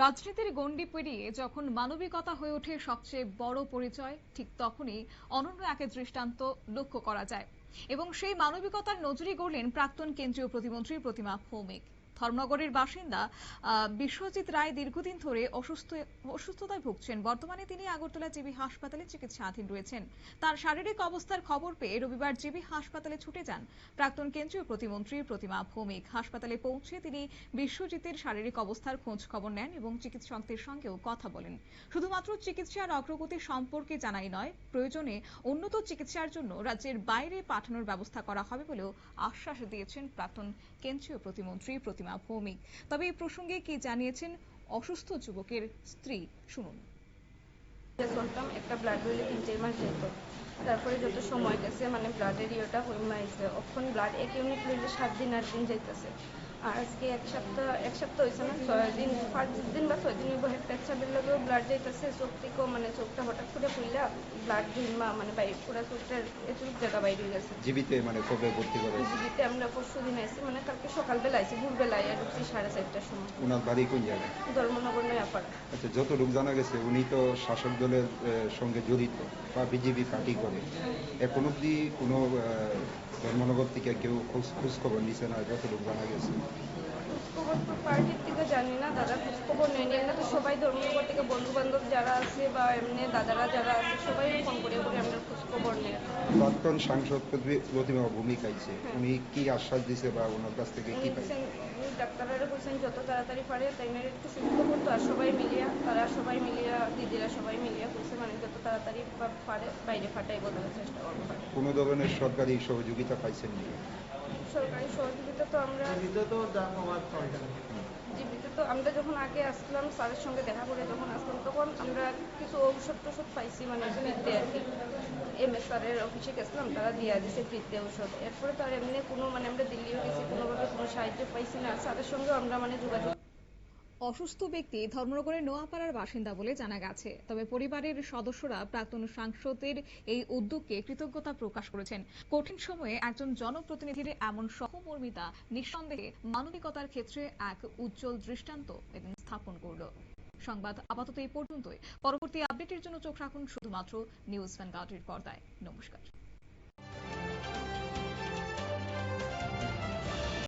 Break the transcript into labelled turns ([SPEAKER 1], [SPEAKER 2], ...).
[SPEAKER 1] রাজনীতির গণ্ডি পেরিয়ে যখন মানবিকতা হয়ে ওঠে সবচেয়ে বড় পরিচয়, ঠিক তখনই অনন্য এক দৃষ্টান্ত লক্ষ্য করা যায়। এবং সেই মানবিকতার নজরই গড়লেন প্রাক্তন কেন্দ্রীয় প্রতিমন্ত্রী প্রতিমা ভৌমিক। ধর্মনগরের বাসিন্দা বিশ্বজিৎ রায় দীর্ঘদিন ধরে অসুস্থতায় ভুগছেন। বর্তমানে তিনি আগরতলা জিবি হাসপাতালে চিকিৎসাধীন রয়েছেন। তার শারীরিক অবস্থার খবর পেয়ে রবিবার জিবি হাসপাতালে ছুটে যান প্রাক্তন কেন্দ্রীয় প্রতিমন্ত্রী প্রতিমা ভৌমিক। হাসপাতালে পৌঁছে তিনি বিশ্বজিতের শারীরিক অবস্থার খোঁজ খবর নেন এবং চিকিৎসকদের সঙ্গেও কথা বলেন। শুধুমাত্র চিকিৎসার অগ্রগতি সম্পর্কে জানাই নয়, প্রয়োজনে উন্নত চিকিৎসার জন্য রাজ্যের বাইরে পাঠানোর ব্যবস্থা করা হবে বলেও আশ্বাস দিয়েছেন প্রাক্তন কেন্দ্রীয় প্রতিমন্ত্রী প্রতিমা ভৌমিক। তবে এই প্রসঙ্গে কি জানিয়েছেন অসুস্থ যুবকের স্ত্রী, শুনুন।
[SPEAKER 2] শুনতাম একটা ব্লাড হইলে 3-4 মাস যেত, তারপরে যত সময় গেছে মানে ব্লাডের ইয়েটা হইমা আইছে, এখন ব্লাড 1 ইউনিট লইলে 7 দিন 8 দিন যাইতেছে। আর আজকে এক সপ্তাহ হয়েছে না, 6 দিন 5 দিন বা 6 দিন পেচ্ছাপের লগেও ব্লাড যাইতেছে। চোখ থেকেও মানে চোখটা হঠাৎ করে খুললা ব্লাড ঢুলমা মানে বাইরে পুরো চোখটার এতটুকু জায়গা বাইরে হয়ে গেছে।
[SPEAKER 3] জীবিতে মানে কবে ভর্তি করে?
[SPEAKER 2] জীবিতে আমরা পরশু দিন আইছি, মানে কালকে সকালবেলা আইছি, ভোরবেলায় আর ঢুকছি 4:30টার সময়।
[SPEAKER 3] ওনার বাড়ি কোন জায়গায়?
[SPEAKER 2] ধর্মনগর নয়াপাড়া।
[SPEAKER 3] আচ্ছা, যতটুকু জানা গেছে উনি তো শাসক দলের সঙ্গে জড়িত বা বিজেপি পার্টি করে। এখন অব্দি কোনো ধর্মনগর থেকে কেউ খোঁজ খবর নিছে না, যতটুকু জানা গেছে?
[SPEAKER 2] খবর তো পার্টির থেকে জানি না, দাদা খোঁজ খবর নেয়নি। আমরা তো সবাই ধর্মনগর থেকে বন্ধু বান্ধব যারা আছে বা এমনি দাদারা যারা আছে সবাই ফোন করে আমরা খোঁজ খবর নেই।
[SPEAKER 3] প্রাক্তন সাংসদ প্রতিমা ভৌমিক আইছে, উনি কি আশ্বাস দিছে বা ওনার কাছ থেকে কি পাইছে?
[SPEAKER 2] ডাক্তাররা বলছেন যত তাড়াতাড়ি পারে তাই না একটু সুস্থ করতো, আর সবাই মিলিয়া তারা সবাই মিলিয়া দিদিরা সবাই মিলিয়া বলছে মানে যত তাড়াতাড়ি পারে বাইরে ফাটাই বলার চেষ্টা করবো।
[SPEAKER 3] কোনো ধরনের সরকারি সহযোগিতা পাইছেন নি?
[SPEAKER 2] সরকারি সহযোগিতা তো আমরা জীবিত তো আমরা যখন আগে আসলাম স্যারের সঙ্গে দেখা করে যখন আসলাম তখন আমরা কিছু ঔষধ টষধ পাইছি, মানে ফ্রিতে আর কি। MS স্যারের অফিসে গেছিলাম, তারা দিয়ে দিয়েছে ফ্রিতে ঔষধ। এরপরে তো আর এমনি কোনো মানে আমরা দিল্লিও গেছি, কোনোভাবে কোনো সাহায্য পাইছি না। স্যারের সঙ্গেও আমরা মানে যোগাযোগ।
[SPEAKER 1] অসুস্থ ব্যক্তি ধর্মনগরের নোয়াপাড়ার বাসিন্দা বলে জানা গেছে। তবে পরিবারের সদস্যরা প্রাক্তন সাংসদের এই উদ্যোগকে কৃতজ্ঞতা প্রকাশ করেছেন। কঠিন সময়ে একজন জনপ্রতিনিধির এমন সহমর্মিতা নিঃসন্দেহে মানবিকতার ক্ষেত্রে এক উজ্জ্বল দৃষ্টান্ত স্থাপন করল। সংবাদ আপাতত এই পর্যন্তই। পরবর্তী আপডেটের জন্য চোখ রাখুন শুধুমাত্র নিউজ ভ্যানগার্ডের পর্দায়। নমস্কার।